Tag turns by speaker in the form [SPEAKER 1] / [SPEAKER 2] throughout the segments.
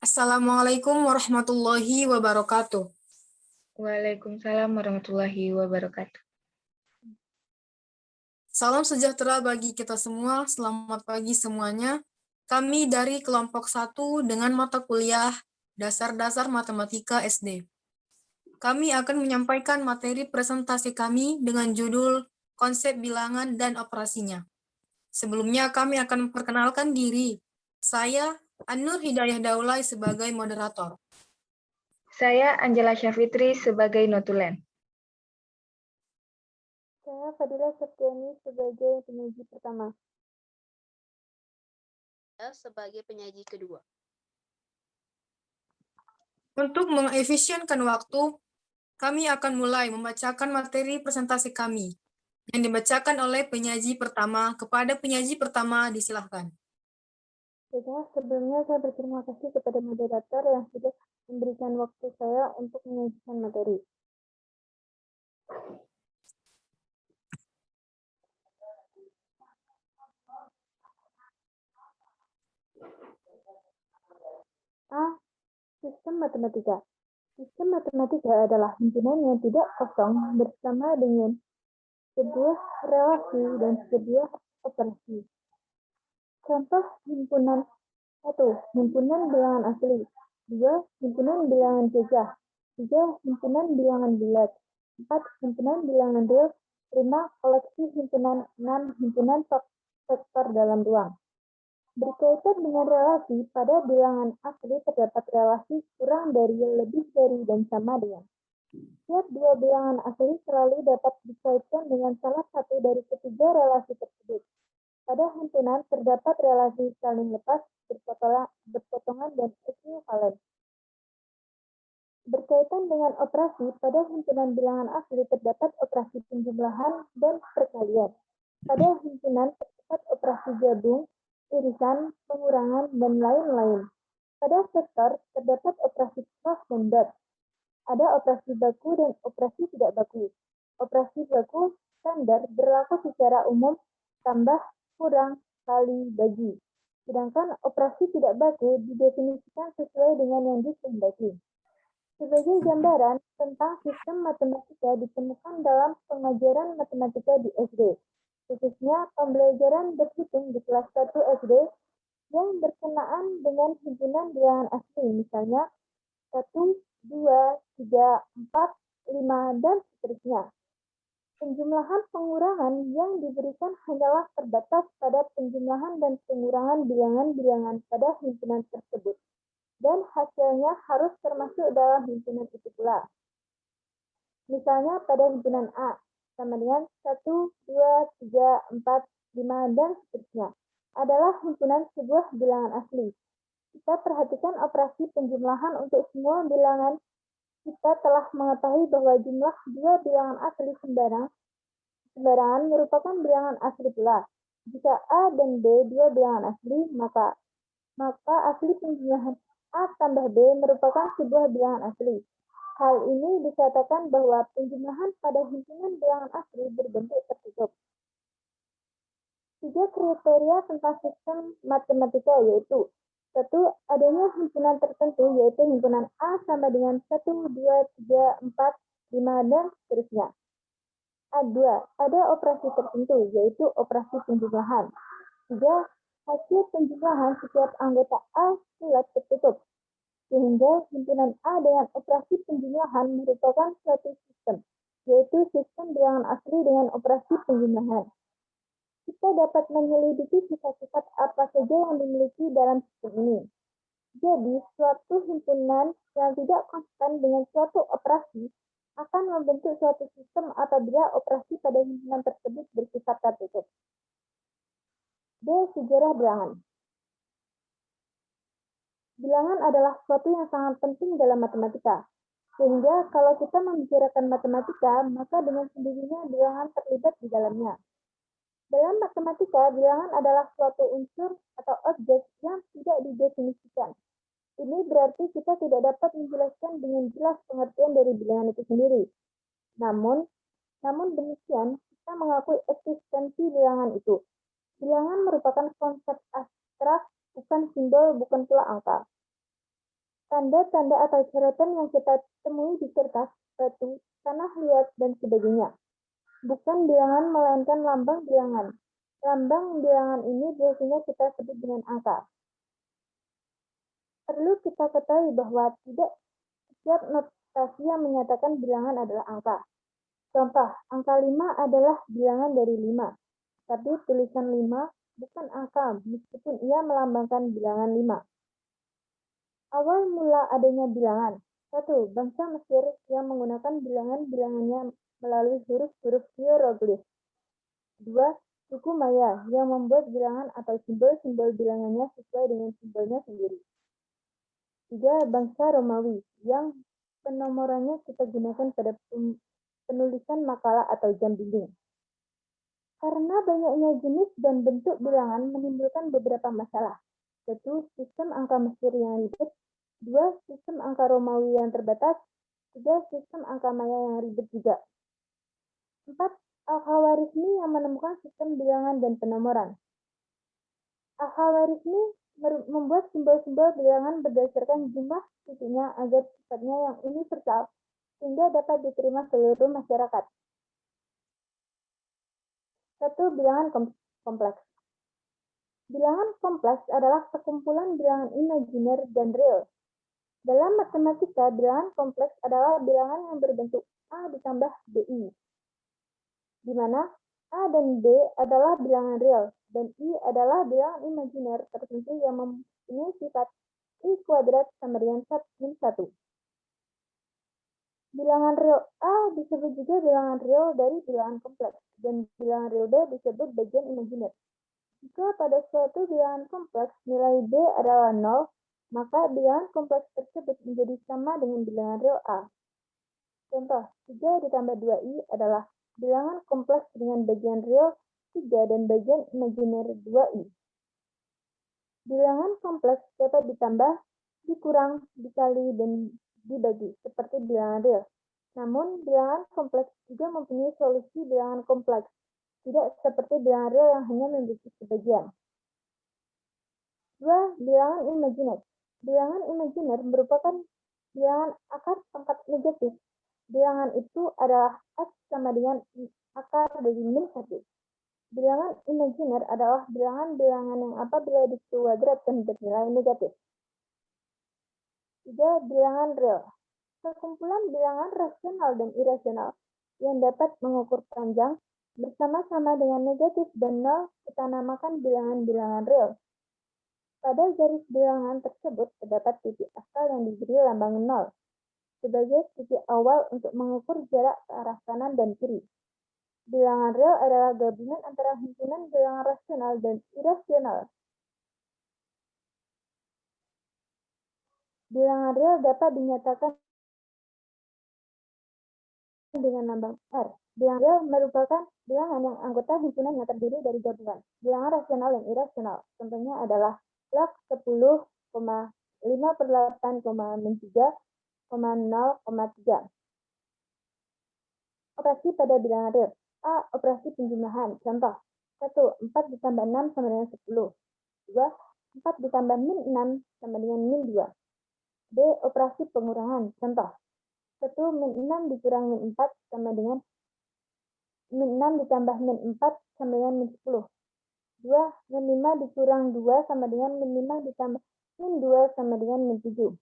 [SPEAKER 1] Assalamualaikum warahmatullahi wabarakatuh.
[SPEAKER 2] Waalaikumsalam warahmatullahi wabarakatuh.
[SPEAKER 1] Salam sejahtera bagi kita semua. Selamat pagi semuanya. Kami dari kelompok 1 dengan mata kuliah Dasar-Dasar Matematika SD. Kami akan menyampaikan materi presentasi kami dengan judul Konsep Bilangan dan Operasinya. Sebelumnya kami akan memperkenalkan diri. Saya An-Nur Hidayah Daulay sebagai moderator.
[SPEAKER 2] Saya Angela Syafitri sebagai notulen.
[SPEAKER 3] Saya Fadila Septiani sebagai penyaji pertama.
[SPEAKER 4] Saya sebagai penyaji kedua.
[SPEAKER 1] Untuk mengefisienkan waktu, kami akan mulai membacakan materi presentasi kami yang dibacakan oleh penyaji pertama. Kepada penyaji pertama, disilahkan.
[SPEAKER 3] Sebelumnya saya berterima kasih kepada moderator yang sudah memberikan waktu saya untuk menyajikan materi. A. Sistem matematika. Sistem matematika adalah himpunan yang tidak kosong bersama dengan sebuah relasi dan sebuah operasi. Contoh himpunan 1. Himpunan bilangan asli. 2. Himpunan bilangan jajah. 3. Himpunan bilangan bulat. 4. Himpunan bilangan real. 5. Koleksi himpunan. 6. Himpunan vektor dalam ruang. Berkaitan dengan relasi, pada bilangan asli terdapat relasi kurang dari, lebih dari, dan sama dengan. Setiap dua bilangan asli selalu dapat dikaitkan dengan salah satu dari ketiga relasi tersebut. Pada himpunan terdapat relasi saling lepas, berpotongan, dan ekuivalen. Berkaitan dengan operasi, pada himpunan bilangan asli terdapat operasi penjumlahan dan perkalian. Pada himpunan terdapat operasi gabung, irisan, pengurangan, dan lain-lain. Pada vektor terdapat operasi cross dan dot. Ada operasi baku dan operasi tidak baku. Operasi baku standar berlaku secara umum, tambah, kurang, kali, bagi. Sedangkan operasi tidak baku didefinisikan sesuai dengan yang dikehendaki. Sebagai gambaran tentang sistem matematika ditemukan dalam pengajaran matematika di SD, khususnya pembelajaran berhitung di kelas 1 SD yang berkenaan dengan himpunan bilangan asli, misalnya 1, 2, 3, 4, 5, dan seterusnya. Penjumlahan pengurangan yang diberikan hanyalah terbatas pada penjumlahan dan pengurangan bilangan-bilangan pada himpunan tersebut, dan hasilnya harus termasuk dalam himpunan itu pula. Misalnya pada himpunan A, sama dengan 1, 2, 3, 4, 5, dan seterusnya, adalah himpunan sebuah bilangan asli. Kita perhatikan operasi penjumlahan untuk semua bilangan. Kita telah mengetahui bahwa jumlah dua bilangan asli sembarangan merupakan bilangan asli pula. Jika A dan B dua bilangan asli, maka asli penjumlahan A tambah B merupakan sebuah bilangan asli. Hal ini dikatakan bahwa penjumlahan pada himpunan bilangan asli berbentuk tertutup. 3 kriteria tentang sistem matematika yaitu: 1. Adanya himpunan tertentu, yaitu himpunan A sama dengan 1, 2, 3, 4, 5, dan seterusnya. A2. Ada operasi tertentu, yaitu operasi penjumlahan. 3. Hasil penjumlahan setiap anggota A bulat tertutup, sehingga himpunan A dengan operasi penjumlahan merupakan suatu sistem, yaitu sistem bilangan asli dengan operasi penjumlahan. Kita dapat menyelidiki sifat-sifat apa saja yang dimiliki dalam sistem ini. Jadi, suatu himpunan yang tidak konstan dengan suatu operasi akan membentuk suatu sistem apabila operasi pada himpunan tersebut bersifat tertutup. B. Sejarah bilangan. Bilangan adalah sesuatu yang sangat penting dalam matematika, sehingga kalau kita membicarakan matematika, maka dengan sendirinya bilangan terlibat di dalamnya. Dalam matematika, bilangan adalah suatu unsur atau objek yang tidak didefinisikan. Ini berarti kita tidak dapat menjelaskan dengan jelas pengertian dari bilangan itu sendiri. Namun demikian, kita mengakui eksistensi bilangan itu. Bilangan merupakan konsep abstrak, bukan simbol, bukan pula angka. tanda-tanda atau coretan yang kita temui di kertas, batu, tanah liat, dan sebagainya. Bukan bilangan melainkan lambang bilangan. Lambang bilangan ini biasanya kita sebut dengan angka. Perlu kita ketahui bahwa tidak setiap notasi yang menyatakan bilangan adalah angka. Contoh, angka 5 adalah bilangan dari 5, tapi tulisan 5 bukan angka meskipun ia melambangkan bilangan 5. Awal mula adanya bilangan. 1. Bangsa Mesir yang menggunakan bilangan-bilangannya melalui huruf-huruf hieroglif. 2. Suku Maya yang membuat bilangan atau simbol-simbol bilangannya sesuai dengan simbolnya sendiri. 3. Bangsa Romawi yang penomorannya kita gunakan pada penulisan makalah atau jam dinding. Karena banyaknya jenis dan bentuk bilangan menimbulkan beberapa masalah. 1. Sistem angka Mesir yang ribet. 2. Sistem angka Romawi yang terbatas. 3. Sistem angka Maya yang ribet juga. 4. Al-Khawarizmi yang menemukan sistem bilangan dan penomoran. Al-Khawarizmi membuat simbol-simbol bilangan berdasarkan jumlah titiknya agar sifatnya yang universal sehingga dapat diterima seluruh masyarakat. 1. Bilangan kompleks. Bilangan kompleks adalah sekumpulan bilangan imajiner dan real. Dalam matematika, bilangan kompleks adalah bilangan yang berbentuk A ditambah BI, di mana A dan B adalah bilangan real, dan I adalah bilangan imajiner tertentu yang mempunyai sifat I kuadrat sama dengan 1. Bilangan real A disebut juga bilangan real dari bilangan kompleks, dan bilangan real B disebut bagian imajiner. Jika pada suatu bilangan kompleks nilai B adalah 0, maka bilangan kompleks tersebut menjadi sama dengan bilangan real A. Contoh, 3 ditambah 2i adalah bilangan kompleks dengan bagian real 3 dan bagian imajiner 2i. Bilangan kompleks dapat ditambah, dikurang, dikali, dan dibagi, seperti bilangan real. Namun, bilangan kompleks juga mempunyai solusi bilangan kompleks, tidak seperti bilangan real yang hanya memiliki sebagian. 2. Bilangan imajiner. Bilangan imajiner merupakan bilangan akar pangkat negatif. Bilangan itu adalah X sama dengan akar dari min 1. Bilangan imajiner adalah bilangan-bilangan yang apabila dikuadratkan bernilai negatif. 3. Bilangan real. Sekumpulan bilangan rasional dan irasional yang dapat mengukur panjang bersama-sama dengan negatif dan nol kita namakan bilangan-bilangan real. Pada garis bilangan tersebut terdapat titik asal yang diberi lambang 0 sebagai titik awal untuk mengukur jarak ke arah kanan dan kiri. Bilangan real adalah gabungan antara himpunan bilangan rasional dan irasional. Bilangan real dapat dinyatakan dengan lambang R. Bilangan real merupakan bilangan yang anggota himpunannya terdiri dari gabungan bilangan rasional dan irasional. Contohnya adalah log 10,5/8,3,0,3. Operasi pada bilangan real. A. Operasi penjumlahan. Contoh. 1. 4 ditambah 6 sama dengan 10. 2. 4 ditambah min 6 sama dengan min 2. B. Operasi pengurangan. Contoh. 1 min 6 dikurang min 4 sama dengan min 6 ditambah min 4 sama dengan min 10. 2. Min 5 dikurang 2 sama dengan min 5 ditambah min 2 sama dengan min 7.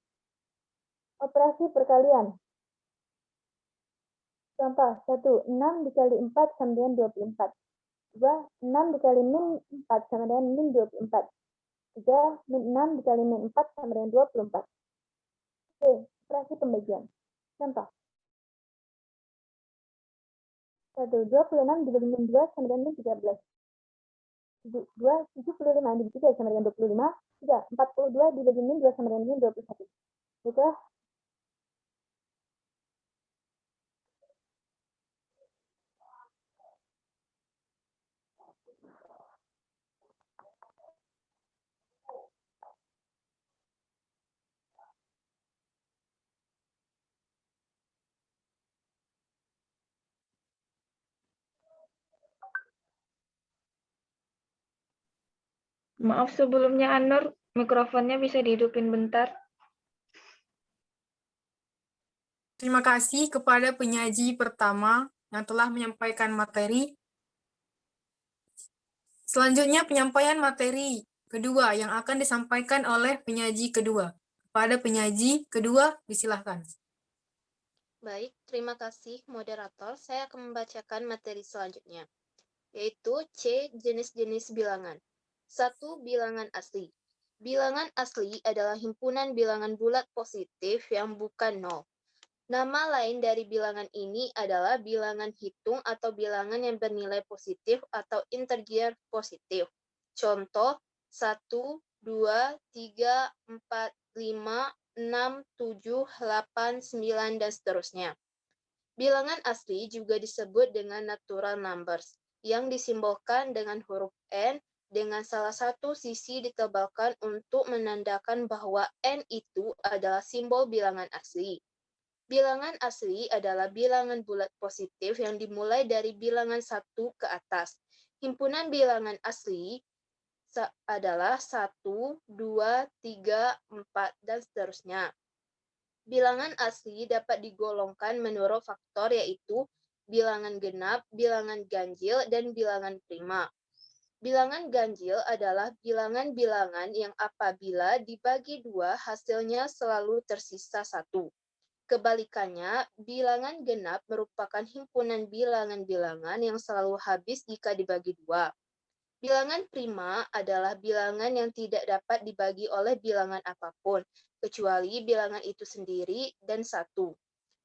[SPEAKER 3] Operasi perkalian. Contoh, 1. 6 dikali 4 sama dengan 24. 2. 6 dikali min 4 sama dengan min 24. 3. Min 6 dikali min 4 sama dengan 24. C. Operasi pembagian. Contoh. 1. 26 dibagi min 2 sama dengan min 13. 2. 75 dibagi 3 sama dengan 25. 3. 42 dibagi min 2 sama dengan min 21. Baiklah.
[SPEAKER 2] Maaf sebelumnya Anur, mikrofonnya bisa dihidupin bentar.
[SPEAKER 1] Terima kasih kepada penyaji pertama yang telah menyampaikan materi. Selanjutnya penyampaian materi kedua yang akan disampaikan oleh penyaji kedua. Kepada penyaji kedua, disilahkan.
[SPEAKER 4] Baik, terima kasih moderator. Saya akan membacakan materi selanjutnya, yaitu C. Jenis-jenis bilangan. 1. Bilangan asli. Bilangan asli adalah himpunan bilangan bulat positif yang bukan nol. Nama lain dari bilangan ini adalah bilangan hitung atau bilangan yang bernilai positif atau integer positif. Contoh 1, 2, 3, 4, 5, 6, 7, 8, 9, dan seterusnya. Bilangan asli juga disebut dengan natural numbers, yang disimbolkan dengan huruf N dengan salah satu sisi ditebalkan untuk menandakan bahwa N itu adalah simbol bilangan asli. Bilangan asli adalah bilangan bulat positif yang dimulai dari bilangan 1 ke atas. Himpunan bilangan asli adalah 1, 2, 3, 4, dan seterusnya. Bilangan asli dapat digolongkan menurut faktor yaitu bilangan genap, bilangan ganjil, dan bilangan prima. Bilangan ganjil adalah bilangan-bilangan yang apabila dibagi 2 hasilnya selalu tersisa 1. Kebalikannya, bilangan genap merupakan himpunan bilangan-bilangan yang selalu habis jika dibagi 2. Bilangan prima adalah bilangan yang tidak dapat dibagi oleh bilangan apapun, kecuali bilangan itu sendiri dan 1.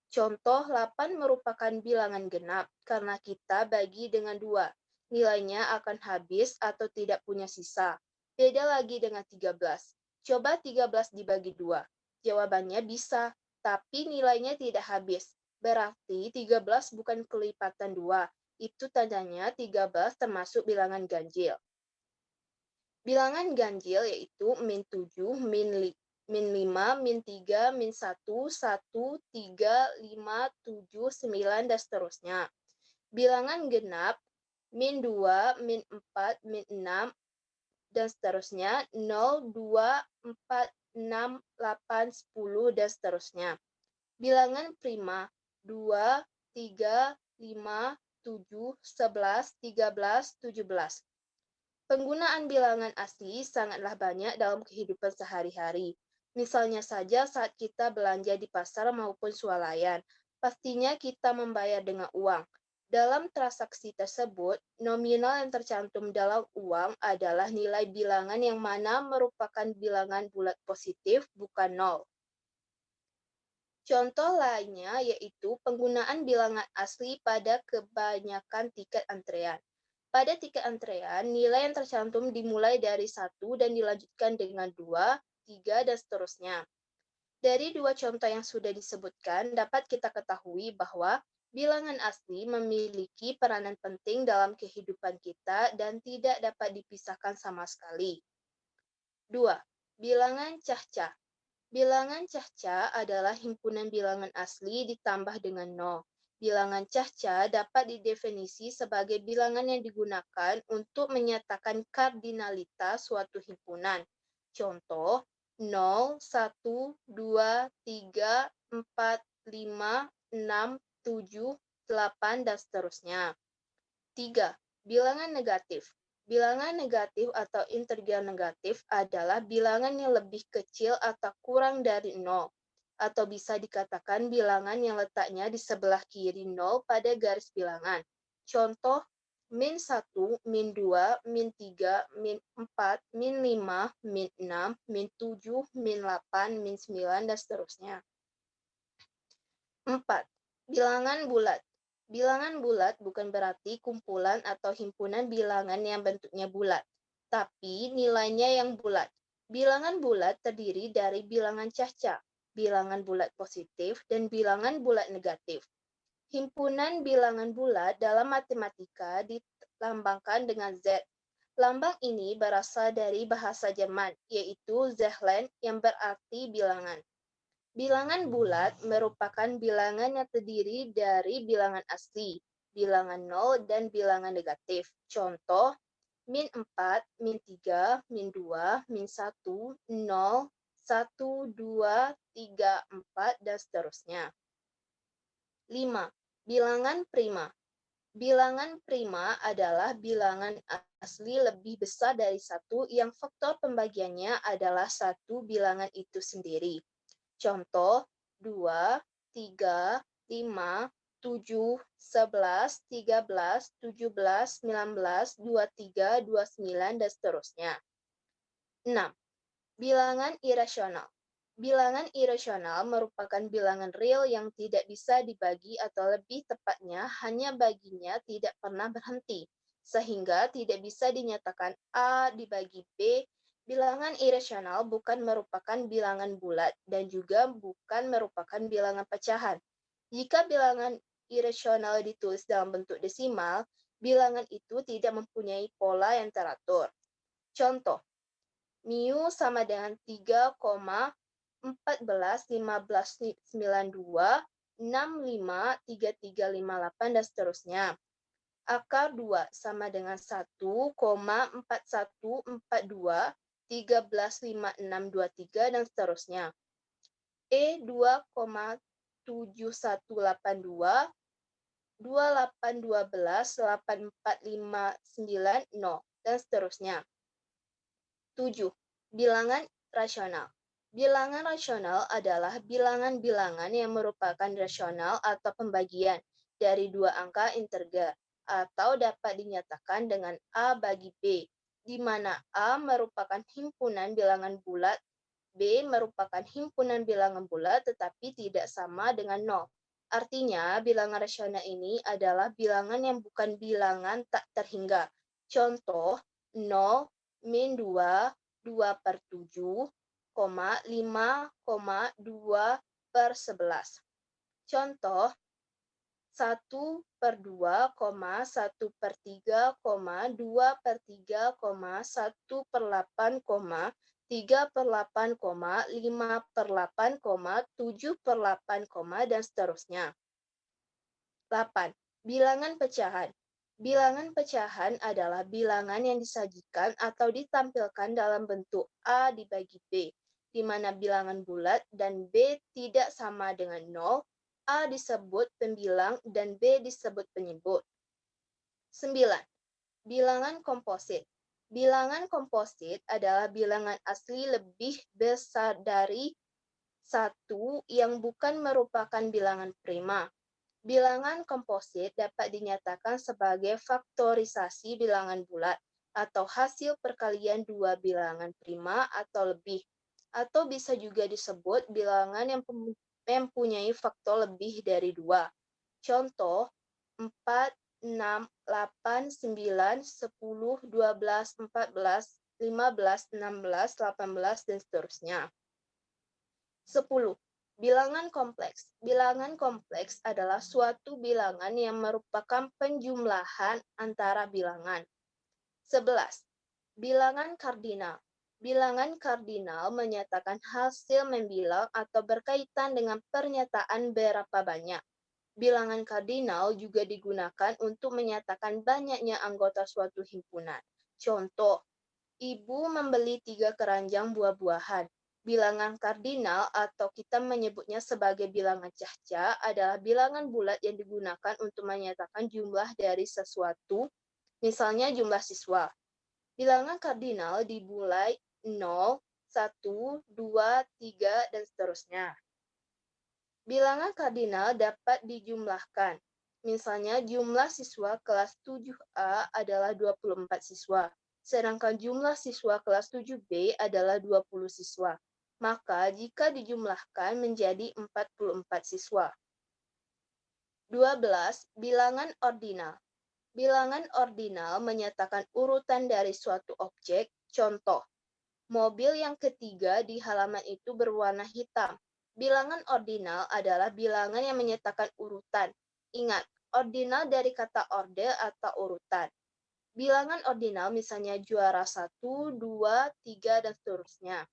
[SPEAKER 4] Contoh 8 merupakan bilangan genap karena kita bagi dengan 2. Nilainya akan habis atau tidak punya sisa. Beda lagi dengan 13. Coba 13 dibagi 2. Jawabannya bisa, tapi nilainya tidak habis. Berarti 13 bukan kelipatan 2. Itu tandanya 13 termasuk bilangan ganjil. Bilangan ganjil yaitu min 7, min 5, min 3, min 1, 1, 3, 5, 7, 9, dan seterusnya. Bilangan genap, min 2, min 4, min 6, dan seterusnya, 0, 2, 4, 6, 8, 10, dan seterusnya. Bilangan prima, 2, 3, 5, 7, 11, 13, 17. Penggunaan bilangan asli sangatlah banyak dalam kehidupan sehari-hari. Misalnya saja saat kita belanja di pasar maupun swalayan, pastinya kita membayar dengan uang. Dalam transaksi tersebut, nominal yang tercantum dalam uang adalah nilai bilangan yang mana merupakan bilangan bulat positif, bukan nol. Contoh lainnya yaitu penggunaan bilangan asli pada kebanyakan tiket antrean. Pada tiket antrean, nilai yang tercantum dimulai dari 1 dan dilanjutkan dengan 2, 3, dan seterusnya. Dari dua contoh yang sudah disebutkan, dapat kita ketahui bahwa bilangan asli memiliki peranan penting dalam kehidupan kita dan tidak dapat dipisahkan sama sekali. 2. Bilangan cah-cah. Bilangan cah-cah adalah himpunan bilangan asli ditambah dengan 0. Bilangan cah-cah dapat didefinisi sebagai bilangan yang digunakan untuk menyatakan kardinalitas suatu himpunan. Contoh, 0, 1, 2, 3, 4, 5, 6, 7, 8, dan seterusnya. 3. Bilangan negatif. Bilangan negatif atau integer negatif adalah bilangan yang lebih kecil atau kurang dari 0, atau bisa dikatakan bilangan yang letaknya di sebelah kiri 0 pada garis bilangan. Contoh, min 1, min 2, min 3, min 4, min 5, min 6, min 7, min 8, min 9, dan seterusnya. 4. Bilangan bulat. Bilangan bulat bukan berarti kumpulan atau himpunan bilangan yang bentuknya bulat, tapi nilainya yang bulat. Bilangan bulat terdiri dari bilangan cah-cah, bilangan bulat positif, dan bilangan bulat negatif. Himpunan bilangan bulat dalam matematika dilambangkan dengan Z. Lambang ini berasal dari bahasa Jerman, yaitu Zahlen yang berarti bilangan. Bilangan bulat merupakan bilangan yang terdiri dari bilangan asli, bilangan 0, dan bilangan negatif. Contoh, min 4, min 3, min 2, min 1, 0, 1, 2, 3, 4, dan seterusnya. 5. Bilangan prima. Bilangan prima adalah bilangan asli lebih besar dari 1 yang faktor pembagiannya adalah 1 bilangan itu sendiri. Contoh 2, 3, 5, 7, 11, 13, 17, 19, 23, 29, dan seterusnya. 6. Bilangan irasional. Bilangan irasional merupakan bilangan real yang tidak bisa dibagi atau lebih tepatnya hanya baginya tidak pernah berhenti, sehingga tidak bisa dinyatakan A dibagi B. Bilangan irasional bukan merupakan bilangan bulat dan juga bukan merupakan bilangan pecahan. Jika bilangan irasional ditulis dalam bentuk desimal, bilangan itu tidak mempunyai pola yang teratur. Contoh, mu sama dengan 3,141592, 653358, dan seterusnya. Akar 2 sama dengan 1,4142, 135623, dan seterusnya. E 2,7182, 2812, 8459, dan seterusnya. 7. Bilangan rasional. Bilangan rasional adalah bilangan-bilangan yang merupakan rasional atau pembagian dari 2 angka integer atau dapat dinyatakan dengan A bagi B, di mana A merupakan himpunan bilangan bulat, B merupakan himpunan bilangan bulat tetapi tidak sama dengan 0. Artinya, bilangan rasional ini adalah bilangan yang bukan bilangan tak terhingga. Contoh, 0, min 2, 2/7, 5,2/11. Contoh, 1/2, 1/3, 2/3, 1/8, 3/8, 5/8, 7/8, dan seterusnya. 8. Bilangan pecahan. Bilangan pecahan adalah bilangan yang disajikan atau ditampilkan dalam bentuk A dibagi B, di mana bilangan bulat dan B tidak sama dengan 0, A disebut pembilang dan B disebut penyebut. 9. Bilangan komposit. Bilangan komposit adalah bilangan asli lebih besar dari 1 yang bukan merupakan bilangan prima. Bilangan komposit dapat dinyatakan sebagai faktorisasi bilangan bulat atau hasil perkalian 2 bilangan prima atau lebih, atau bisa juga disebut bilangan yang mempunyai faktor lebih dari 2. Contoh, 4, 6, 8, 9, 10, 12, 14, 15, 16, 18, dan seterusnya. 10. Bilangan kompleks. Bilangan kompleks adalah suatu bilangan yang merupakan penjumlahan antara bilangan. 11. Bilangan kardinal. Bilangan kardinal menyatakan hasil membilang atau berkaitan dengan pernyataan berapa banyak. Bilangan kardinal juga digunakan untuk menyatakan banyaknya anggota suatu himpunan. Contoh, ibu membeli 3 keranjang buah-buahan. Bilangan kardinal atau kita menyebutnya sebagai bilangan cahca adalah bilangan bulat yang digunakan untuk menyatakan jumlah dari sesuatu, misalnya jumlah siswa. Bilangan kardinal dimulai 0, 1, 2, 3, dan seterusnya. Bilangan kardinal dapat dijumlahkan. Misalnya jumlah siswa kelas 7A adalah 24 siswa, sedangkan jumlah siswa kelas 7B adalah 20 siswa. Maka jika dijumlahkan menjadi 44 siswa. 12. Bilangan ordinal. Bilangan ordinal menyatakan urutan dari suatu objek. Contoh, mobil yang ketiga di halaman itu berwarna hitam. Bilangan ordinal adalah bilangan yang menyatakan urutan. Ingat, ordinal dari kata orde atau urutan. Bilangan ordinal misalnya juara 1, 2, 3, dan seterusnya.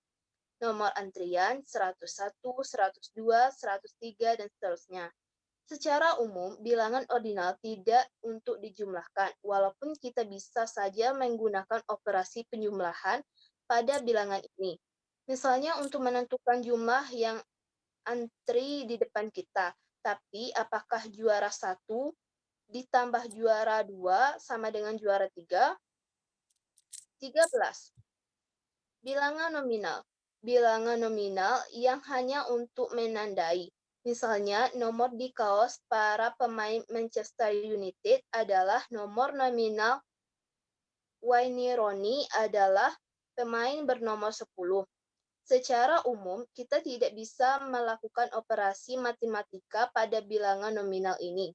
[SPEAKER 4] Nomor antrian 101, 102, 103, dan seterusnya. Secara umum, bilangan ordinal tidak untuk dijumlahkan, walaupun kita bisa saja menggunakan operasi penjumlahan pada bilangan ini. Misalnya untuk menentukan jumlah yang antri di depan kita, Tapi apakah juara 1 ditambah juara 2 sama dengan juara 3? 13. Bilangan nominal. Bilangan nominal yang hanya untuk menandai. Misalnya, nomor di kaos para pemain Manchester United adalah nomor nominal. Wayne Rooney adalah pemain bernomor 10. Secara umum, kita tidak bisa melakukan operasi matematika pada bilangan nominal ini.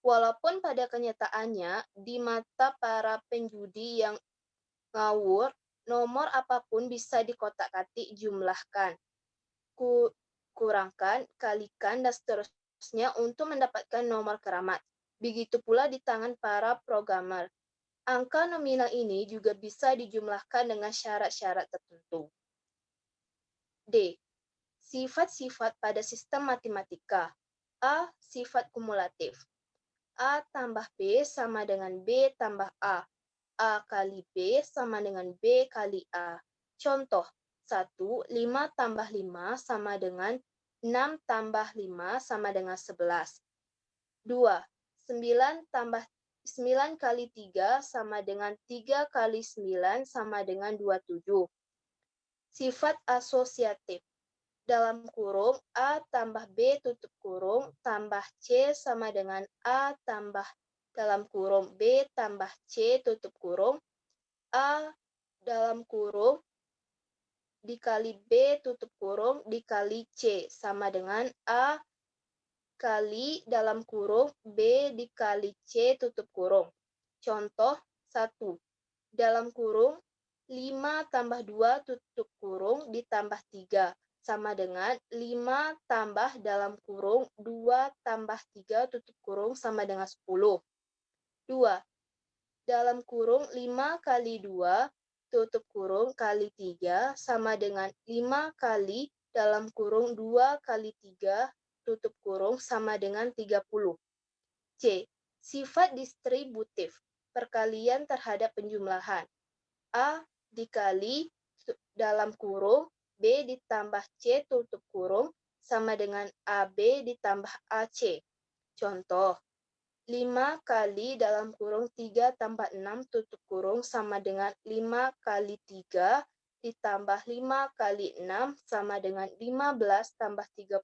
[SPEAKER 4] Walaupun pada kenyataannya, di mata para penjudi yang ngawur, nomor apapun bisa dikotak-katik, jumlahkan, kurangkan, kalikan, dan seterusnya untuk mendapatkan nomor keramat. Begitu pula di tangan para programmer. Angka nominal ini juga bisa dijumlahkan dengan syarat-syarat tertentu. D. Sifat-sifat pada sistem matematika. A. Sifat kumulatif. A tambah B sama dengan B tambah A. A kali B sama dengan B kali A. Contoh, 1, 5 tambah 5 sama dengan 6 tambah 5 sama dengan 11. 2, 9 kali 3 sama dengan 3 kali 9 sama dengan 27. Sifat asosiatif. Dalam kurung A tambah B tutup kurung tambah C sama dengan A tambah dalam kurung B tambah C tutup kurung. A dalam kurung dikali B tutup kurung dikali C sama dengan A kali dalam kurung B dikali C tutup kurung. Contoh 1. Dalam kurung 5 tambah 2 tutup kurung ditambah 3 sama dengan 5 tambah dalam kurung 2 tambah 3 tutup kurung sama dengan 10. 2. Dalam kurung 5 kali 2 tutup kurung kali 3 sama dengan 5 kali dalam kurung 2 kali 3 tutup kurung sama dengan 30. C. Sifat distributif. Perkalian terhadap penjumlahan. A dikali dalam kurung B ditambah C tutup kurung sama dengan AB ditambah AC. Contoh, 5 kali dalam kurung 3 tambah 6 tutup kurung sama dengan 5 kali 3 ditambah 5 kali 6 sama dengan 15 tambah 30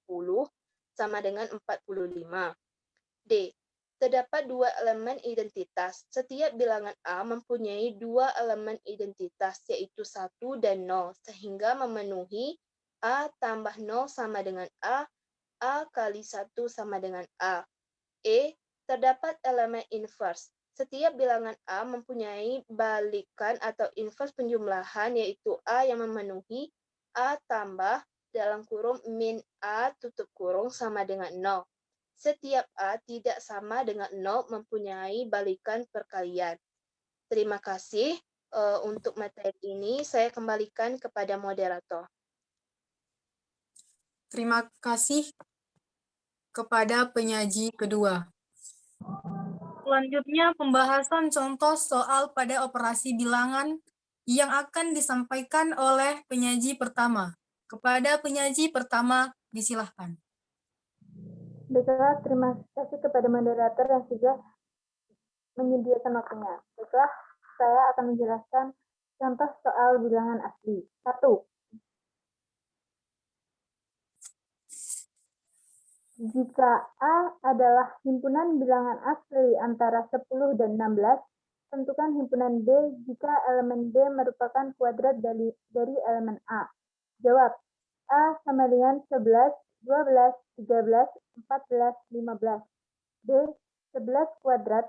[SPEAKER 4] sama dengan 45. D. Terdapat 2 elemen identitas. Setiap bilangan A mempunyai 2 elemen identitas, yaitu 1 dan 0, sehingga memenuhi A tambah 0 sama dengan A kali 1 sama dengan A. E. Terdapat elemen inverse. Setiap bilangan A mempunyai balikan atau inverse penjumlahan, yaitu A yang memenuhi A tambah dalam kurung min A tutup kurung sama dengan 0. Setiap A tidak sama dengan 0 mempunyai balikan perkalian. Terima kasih. Untuk materi ini saya kembalikan kepada moderator.
[SPEAKER 1] Terima kasih kepada penyaji kedua. Selanjutnya pembahasan contoh soal pada operasi bilangan yang akan disampaikan oleh penyaji pertama. Kepada penyaji pertama, disilahkan.
[SPEAKER 3] Baiklah, terima kasih kepada moderator yang sudah menyediakan waktunya. Baiklah, saya akan menjelaskan contoh soal bilangan asli. 1. Jika A adalah himpunan bilangan asli antara 10 dan 16, tentukan himpunan B jika elemen B merupakan kuadrat dari elemen A. Jawab, A sama dengan 11, 12, 13, 14, 15. B, 11 kuadrat,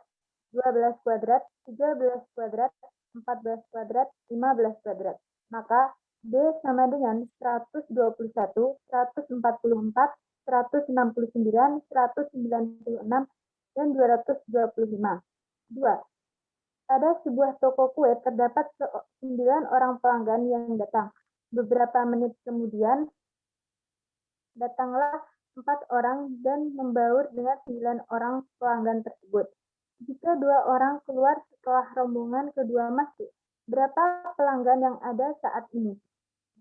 [SPEAKER 3] 12 kuadrat, 13 kuadrat, 14 kuadrat, 15 kuadrat. Maka B sama dengan 121, 144, 169, 196, dan 225. 2. Pada sebuah toko kue terdapat 9 orang pelanggan yang datang. Beberapa menit kemudian, datanglah 4 orang dan membaur dengan 9 orang pelanggan tersebut. Jika 2 orang keluar setelah rombongan kedua masuk, berapa pelanggan yang ada saat ini?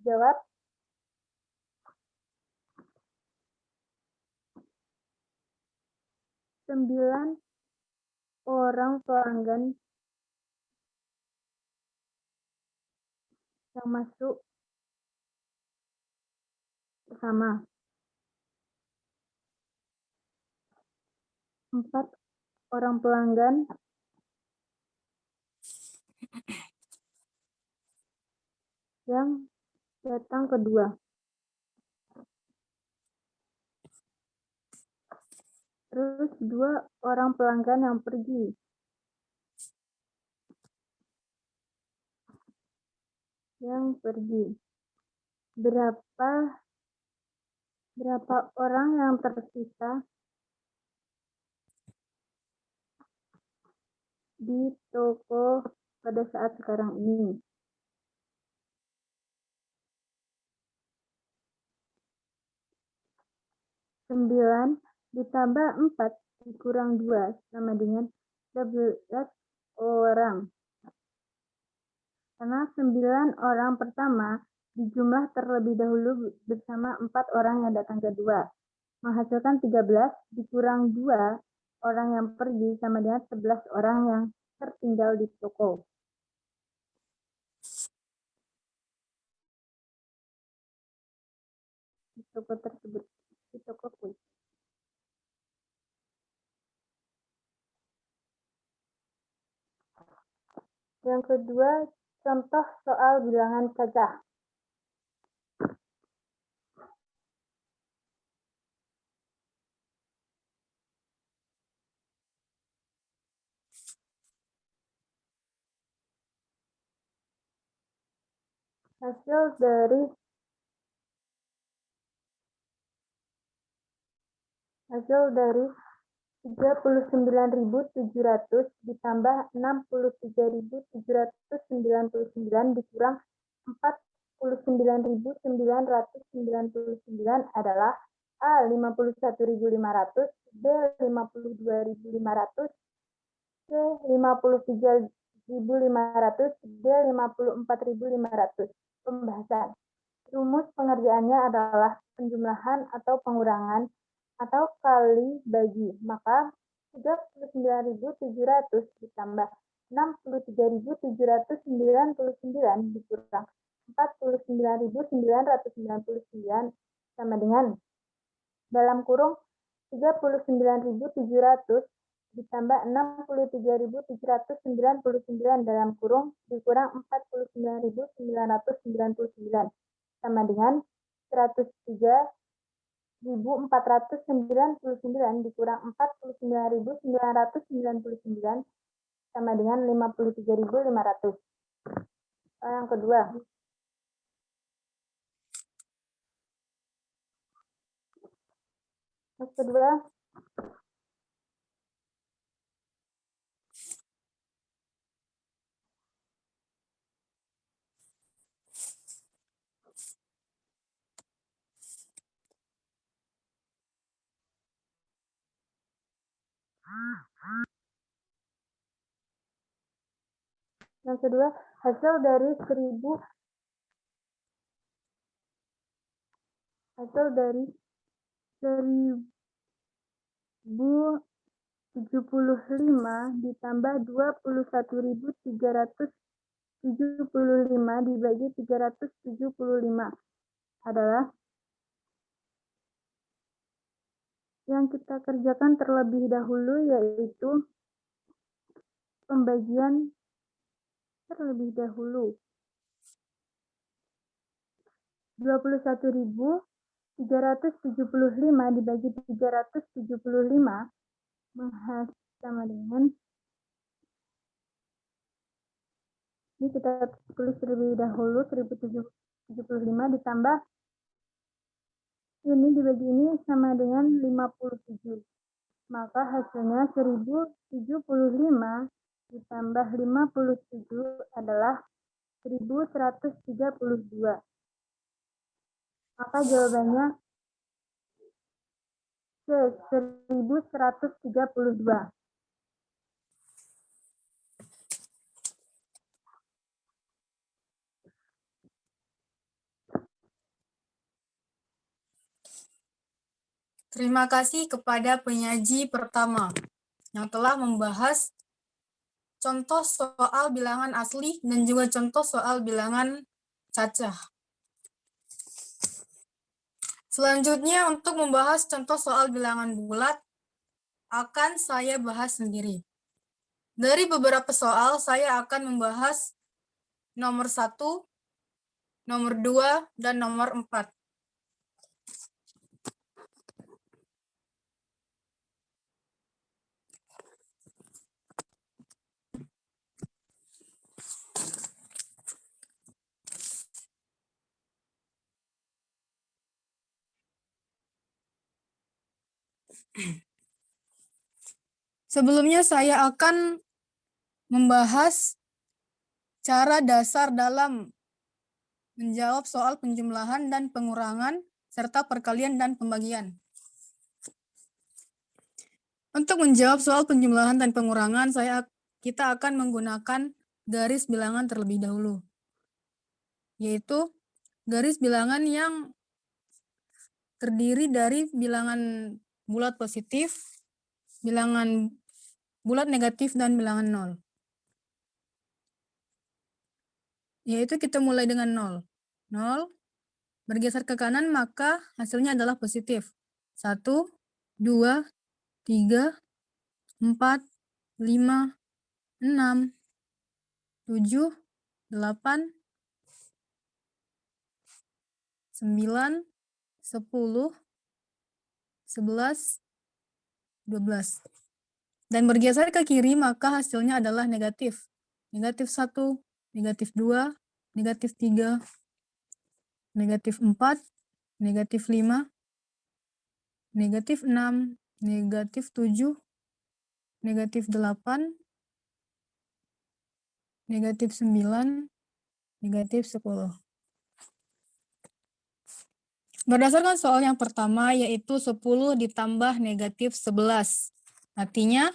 [SPEAKER 3] Jawab. 9 orang pelanggan yang masuk bersama. 4 orang pelanggan yang datang kedua. Terus 2 orang pelanggan yang pergi. Berapa orang yang tersisa di toko pada saat sekarang ini? 9 ditambah 4 dikurang 2 sama dengan 12 orang. Karena 9 orang pertama dijumlah terlebih dahulu bersama 4 orang yang datang kedua. Menghasilkan 13 dikurang 2 orang yang pergi sama dengan 11 orang yang tertinggal di toko. Di toko tersebut, di toko kuis. Yang kedua, contoh soal bilangan cacah. Hasil dari 39.700 ditambah 63.799 dikurang 49.999 adalah A. 51.500, B. 52.500, C. 53.500, D. 54.500. Pembahasan. Rumus pengerjaannya adalah penjumlahan atau pengurangan atau kali bagi. Maka 39.700 ditambah 63.799 dikurang 49.999 sama dengan dalam kurung 39.700 ditambah 63.799 dalam kurung dikurang 49.999 sama dengan 103.499 dikurang 49.999 sama dengan 53.500. Yang kedua. Yang kedua. Yang kedua, hasil dari 1075 ditambah 21.375 dibagi 375 adalah yang kita kerjakan terlebih dahulu, yaitu pembagian terlebih dahulu. 21.375 dibagi 375 sama dengan, ini kita tulis terlebih dahulu, 1075 ditambah ini dibagi ini sama dengan 57. Maka hasilnya 1075 ditambah 57 adalah 1132. Maka jawabannya C, 1132.
[SPEAKER 1] Terima kasih kepada penyaji pertama yang telah membahas contoh soal bilangan asli dan juga contoh soal bilangan cacah. Selanjutnya untuk membahas contoh soal bilangan bulat, akan saya bahas sendiri. Dari beberapa soal, saya akan membahas nomor 1, nomor 2, dan nomor 4. Sebelumnya saya akan membahas cara dasar dalam menjawab soal penjumlahan dan pengurangan serta perkalian dan pembagian. Untuk menjawab soal penjumlahan dan pengurangan, kita akan menggunakan garis bilangan terlebih dahulu, yaitu garis bilangan yang terdiri dari bilangan bulat positif, bilangan bulat negatif, dan bilangan nol. Yaitu kita mulai dengan 0. 0 bergeser ke kanan maka hasilnya adalah positif. 1, 2, 3, 4, 5, 6, 7, 8, 9, 10, 11, 12. Dan bergeser ke kiri maka hasilnya adalah negatif. Negatif 1, negatif 2, negatif 3, negatif 4, negatif 5, negatif 6, negatif 7, negatif 8, negatif 9, negatif 10. Berdasarkan soal yang pertama, yaitu 10 ditambah negatif 11. Artinya,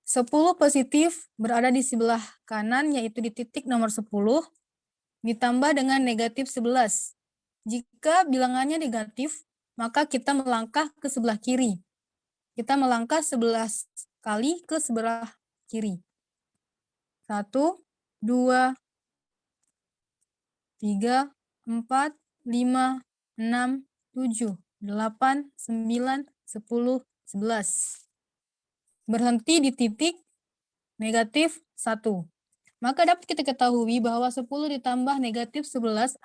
[SPEAKER 1] 10 positif berada di sebelah kanan, yaitu di titik nomor 10, ditambah dengan negatif 11. Jika bilangannya negatif, maka kita melangkah ke sebelah kiri. Kita melangkah 11 kali ke sebelah kiri. 1, 2, 3, 4, 5, 6, 7, 8, 9, 10, 11. Berhenti di titik negatif 1. Maka dapat kita ketahui bahwa 10 ditambah negatif 11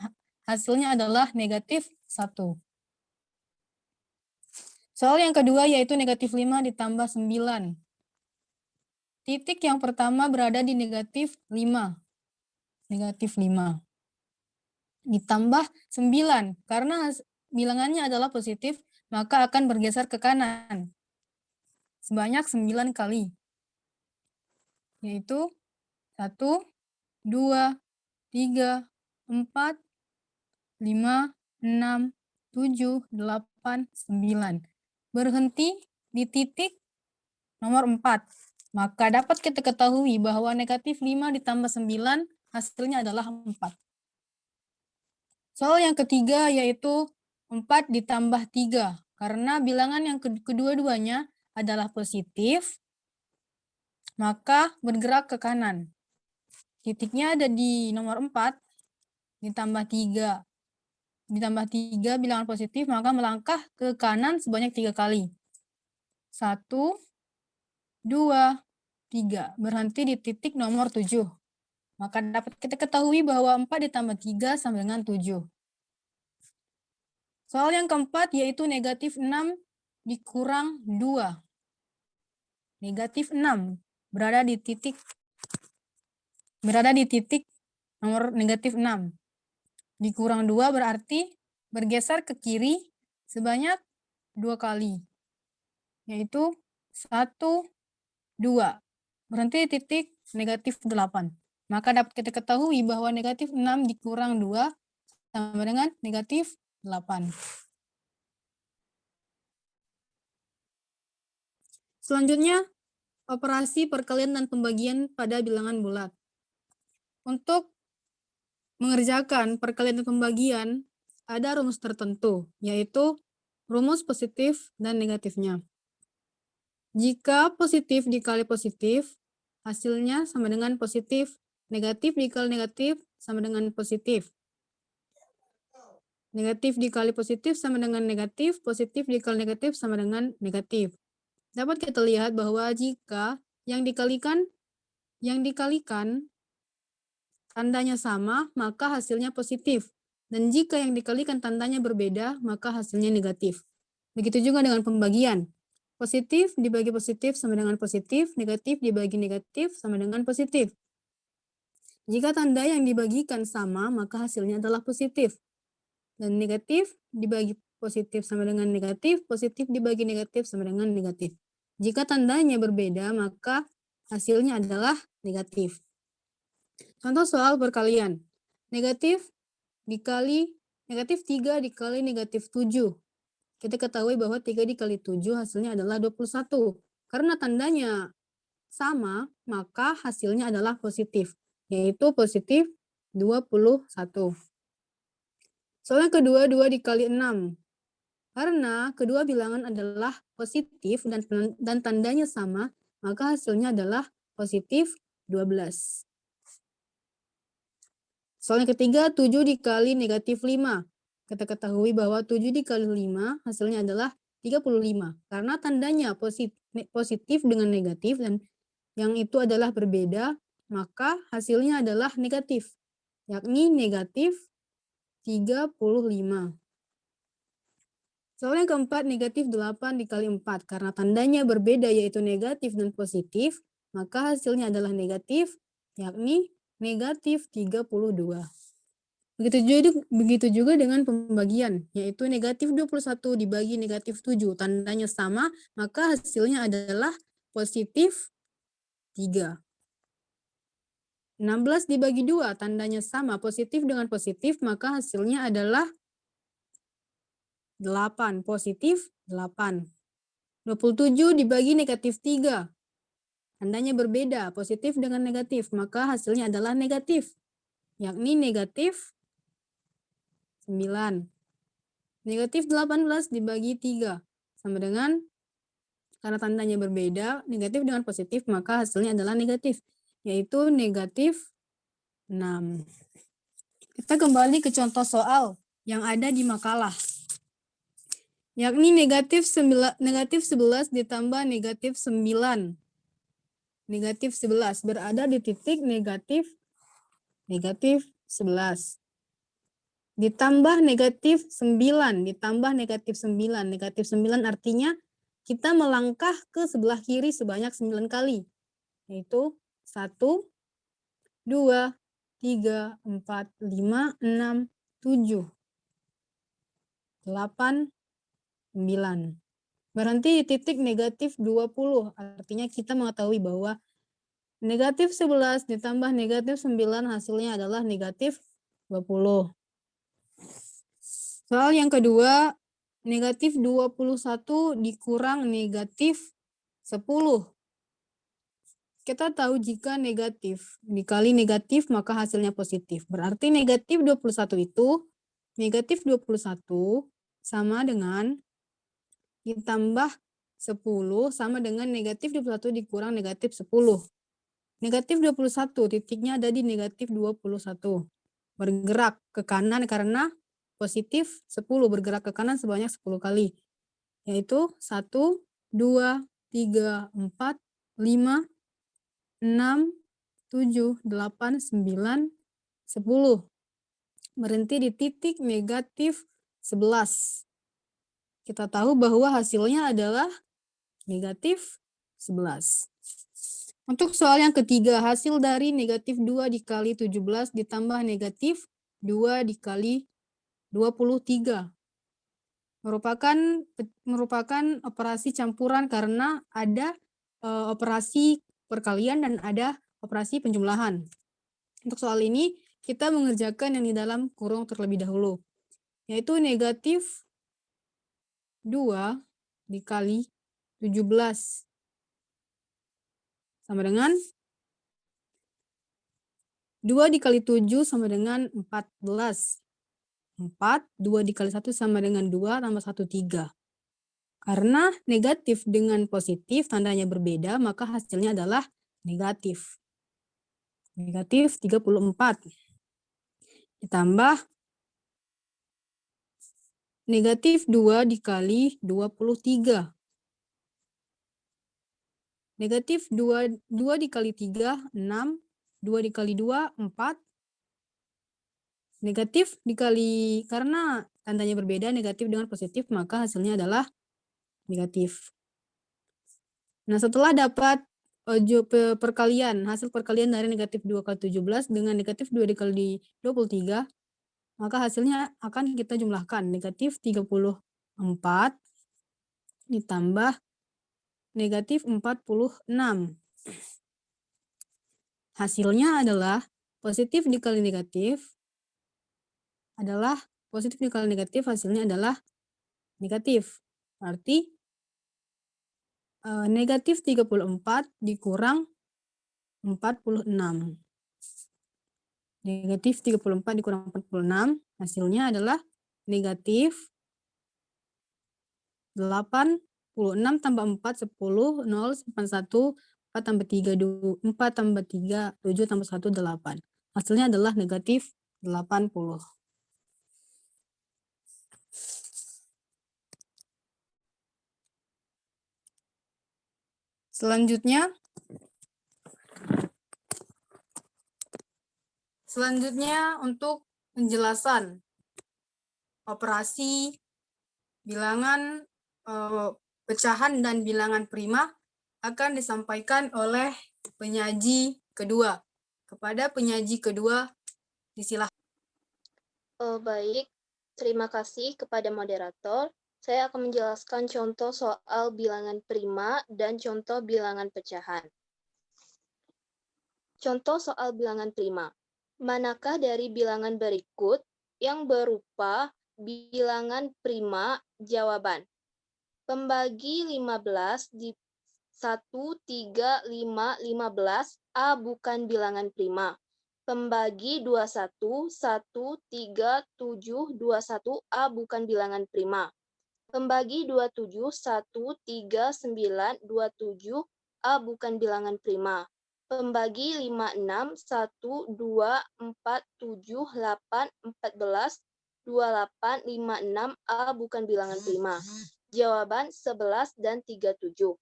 [SPEAKER 1] hasilnya adalah negatif 1. Soal yang kedua yaitu negatif 5 ditambah 9. Titik yang pertama berada di negatif 5. Negatif 5. Ditambah 9. Karena bilangannya adalah positif, maka akan bergeser ke kanan. Sebanyak 9 kali. Yaitu 1, 2, 3, 4, 5, 6, 7, 8, 9. Berhenti di titik nomor 4. Maka dapat kita ketahui bahwa negatif 5 ditambah 9 hasilnya adalah 4. Soal yang ketiga yaitu 4 ditambah 3. Karena bilangan yang kedua-duanya adalah positif, maka bergerak ke kanan. Titiknya ada di nomor 4, ditambah 3. Ditambah 3 bilangan positif, maka melangkah ke kanan sebanyak 3 kali. 1, 2, 3. Berhenti di titik nomor 7. Maka dapat kita ketahui bahwa 4 ditambah 3 sama dengan 7. Soal yang keempat yaitu negatif 6 dikurang 2. Negatif 6 berada di titik nomor negatif 6. Dikurang 2 berarti bergeser ke kiri sebanyak 2 kali. Yaitu 1, 2. Berhenti di titik negatif 8. Maka dapat kita ketahui bahwa negatif 6 dikurang 2 sama dengan negatif 8. Selanjutnya, operasi perkalian dan pembagian pada bilangan bulat. Untuk mengerjakan perkalian dan pembagian, ada rumus tertentu, yaitu rumus positif dan negatifnya. Jika positif dikali positif, hasilnya sama dengan positif. Negatif dikali negatif sama dengan positif. Negatif dikali positif sama dengan negatif, positif dikali negatif sama dengan negatif. Dapat kita lihat bahwa jika yang dikalikan tandanya sama, maka hasilnya positif. Dan jika yang dikalikan tandanya berbeda, maka hasilnya negatif. Begitu juga dengan pembagian. Positif dibagi positif sama dengan positif, negatif dibagi negatif sama dengan positif. Jika tanda yang dibagikan sama, maka hasilnya adalah positif. Dan negatif dibagi positif sama dengan negatif, positif dibagi negatif sama dengan negatif. Jika tandanya berbeda, maka hasilnya adalah negatif. Contoh soal perkalian. Negatif 3 dikali negatif 7. Kita ketahui bahwa 3 dikali 7 hasilnya adalah 21. Karena tandanya sama, maka hasilnya adalah positif, yaitu positif 21. Soal yang kedua, 2 dikali 6. Karena kedua bilangan adalah positif dan tandanya sama, maka hasilnya adalah positif 12. Soal yang ketiga, 7 dikali negatif 5. Kita ketahui bahwa 7 dikali 5 hasilnya adalah 35. Karena tandanya positif dengan negatif dan yang itu adalah berbeda, maka hasilnya adalah negatif, yakni negatif 35. Soal yang keempat, negatif 8 dikali 4. Karena tandanya berbeda yaitu negatif dan positif, maka hasilnya adalah negatif, yakni negatif 32. Begitu juga dengan pembagian, yaitu negatif 21 dibagi negatif 7. Tandanya sama, maka hasilnya adalah positif 3. 16 dibagi 2, tandanya sama, positif dengan positif, maka hasilnya adalah 8, positif 8. 27 dibagi negatif 3, tandanya berbeda, positif dengan negatif, maka hasilnya adalah negatif, yakni negatif 9. Negatif 18 dibagi 3, sama dengan, karena tandanya berbeda, negatif dengan positif, maka hasilnya adalah negatif, yaitu negatif 6. Kita kembali ke contoh soal yang ada di makalah, yakni negatif 11 ditambah negatif 9. Negatif 11 berada di titik negatif 11. Ditambah negatif 9, ditambah negatif 9. Negatif 9 artinya kita melangkah ke sebelah kiri sebanyak 9 kali. Yaitu 1, 2, 3, 4, 5, 6, 7, 8, 9. Berhenti di titik negatif 20. Artinya kita mengetahui bahwa negatif 11 ditambah negatif 9 hasilnya adalah negatif 20. Soal yang kedua, negatif 21 dikurang negatif 10. Kita tahu jika negatif dikali negatif maka hasilnya positif. Berarti negatif 21 itu, negatif 21 sama dengan ditambah 10 sama dengan negatif 21 dikurang negatif 10. Negatif 21 titiknya ada di negatif 21. Bergerak ke kanan karena positif 10, bergerak ke kanan sebanyak 10 kali. Yaitu 1, 2, 3, 4, 5, 6, 7, 8, 9, 10. Berhenti di titik negatif 11. Kita tahu bahwa hasilnya adalah negatif 11. Untuk soal yang ketiga, hasil dari negatif 2 dikali 17 ditambah negatif 2 dikali 23. Merupakan operasi campuran karena ada operasi perkalian dan ada operasi penjumlahan. Untuk soal ini, kita mengerjakan yang di dalam kurung terlebih dahulu, yaitu negatif 2 dikali 17 sama dengan 2 dikali 7 sama dengan 14. 4, 2 dikali 1 sama dengan 2, tambah 1, 3.
[SPEAKER 5] Karena negatif dengan positif tandanya berbeda, maka hasilnya adalah negatif. Negatif 34. Ditambah negatif 2 dikali 23. Negatif 2 dikali 3, 6. 2 dikali 2, 4. Negatif dikali, karena tandanya berbeda negatif dengan positif, maka hasilnya adalah negatif. Nah, setelah dapat perkalian, hasil perkalian dari negatif 2 kali 17 dengan negatif 2 dikali 23, maka hasilnya akan kita jumlahkan. Negatif 34 ditambah negatif 46. Hasilnya adalah positif dikali negatif adalah positif dikali negatif, hasilnya adalah negatif. Berarti negatif 34 dikurang 46. Negatif 34 dikurang 46, hasilnya adalah negatif 86 tambah 4, 10, 0, 1, 4 tambah 3, 4 tambah 3, 7 tambah 1, 8. Hasilnya adalah negatif 80.
[SPEAKER 1] Selanjutnya untuk penjelasan operasi bilangan pecahan dan bilangan prima akan disampaikan oleh penyaji kedua. Kepada penyaji kedua, disilahkan.
[SPEAKER 4] Baik, terima kasih kepada moderator. Saya akan menjelaskan contoh soal bilangan prima dan contoh bilangan pecahan. Contoh soal bilangan prima. Manakah dari bilangan berikut yang berupa bilangan prima? Jawaban. Pembagi 15 di 1, 3, 5, 15. A bukan bilangan prima. Pembagi 21, 1, 3, 7, 21. A bukan bilangan prima. Pembagi 27, 1, 3, 9, 27. A bukan bilangan prima. Pembagi 56, 1, 2, 4, 7, 8, 14, 28, 56. A bukan bilangan prima. Jawaban 11 dan 37.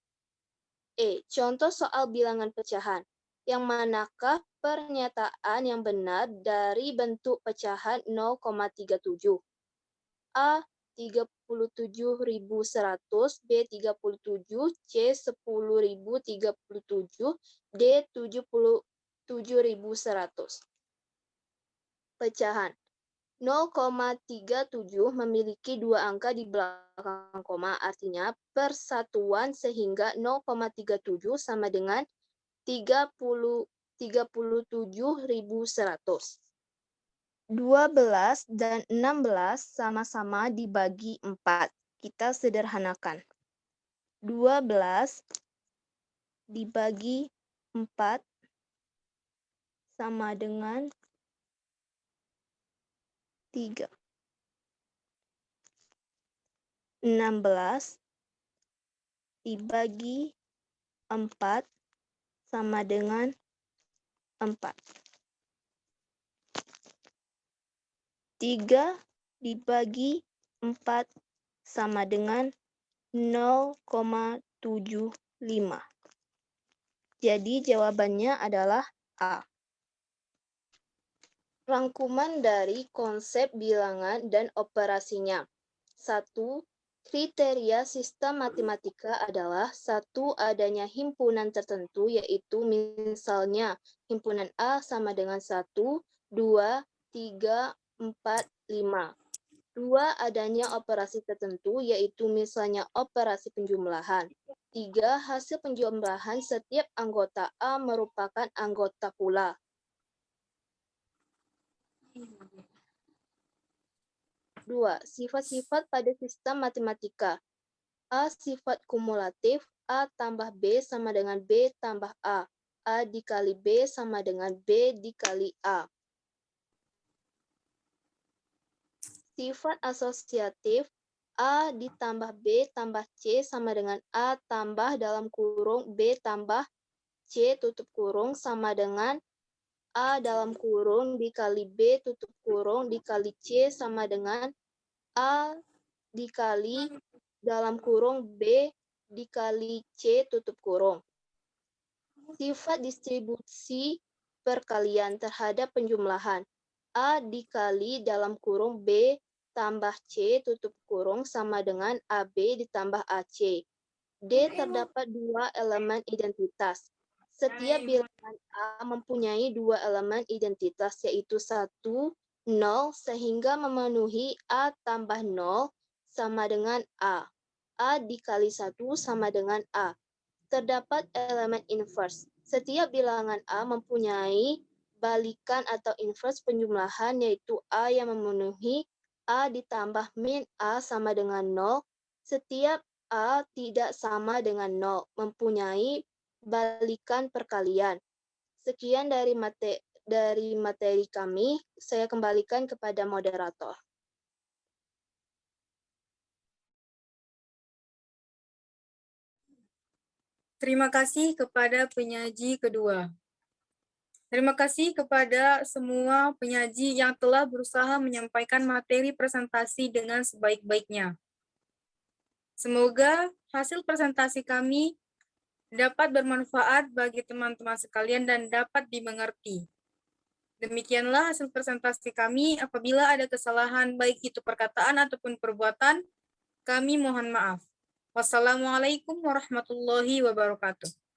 [SPEAKER 4] Contoh soal bilangan pecahan. Yang manakah pernyataan yang benar dari bentuk pecahan 0,37? A. 37.100, B. 37, C. 10.037, D. 77.100. Pecahan. 0,37 memiliki dua angka di belakang koma, artinya persatuan sehingga 0,37 sama dengan 37.100. 12 dan 16 sama-sama dibagi 4. Kita sederhanakan. 12 dibagi 4 sama dengan 3. 16 dibagi 4 sama dengan 4. 3 dibagi 4 sama dengan 0,75. Jadi jawabannya adalah A. Rangkuman dari konsep bilangan dan operasinya. 1. Kriteria sistem matematika adalah 1. Adanya himpunan tertentu, yaitu misalnya himpunan A sama dengan 1, 2, 3, 4, 5. 2. Adanya operasi tertentu, yaitu misalnya operasi penjumlahan. 3. Hasil penjumlahan setiap anggota A merupakan anggota pula. 2. Sifat-sifat pada sistem matematika. A. Sifat kumulatif. A tambah B sama dengan B tambah A. A dikali B sama dengan B dikali A. Sifat asosiatif. A ditambah B tambah C sama dengan A tambah dalam kurung B tambah C tutup kurung sama dengan A dalam kurung dikali B tutup kurung dikali C sama dengan A dikali dalam kurung B dikali C tutup kurung. Sifat distribusi perkalian terhadap penjumlahan. A dikali dalam kurung B tambah C tutup kurung sama dengan AB ditambah AC. D terdapat dua elemen identitas. Setiap bilangan A mempunyai dua elemen identitas yaitu 1, 0 sehingga memenuhi A tambah 0 sama dengan A. A dikali 1 sama dengan A. Terdapat elemen inverse. Setiap bilangan A mempunyai balikan atau inverse penjumlahan yaitu A yang memenuhi A ditambah min A sama dengan 0. Setiap A tidak sama dengan 0 mempunyai balikan perkalian. Sekian dari materi kami. Saya kembalikan kepada moderator.
[SPEAKER 1] Terima kasih kepada penyaji kedua. Terima kasih kepada semua penyaji yang telah berusaha menyampaikan materi presentasi dengan sebaik-baiknya. Semoga hasil presentasi kami dapat bermanfaat bagi teman-teman sekalian dan dapat dimengerti. Demikianlah hasil presentasi kami. Apabila ada kesalahan baik itu perkataan ataupun perbuatan, kami mohon maaf. Wassalamualaikum warahmatullahi wabarakatuh.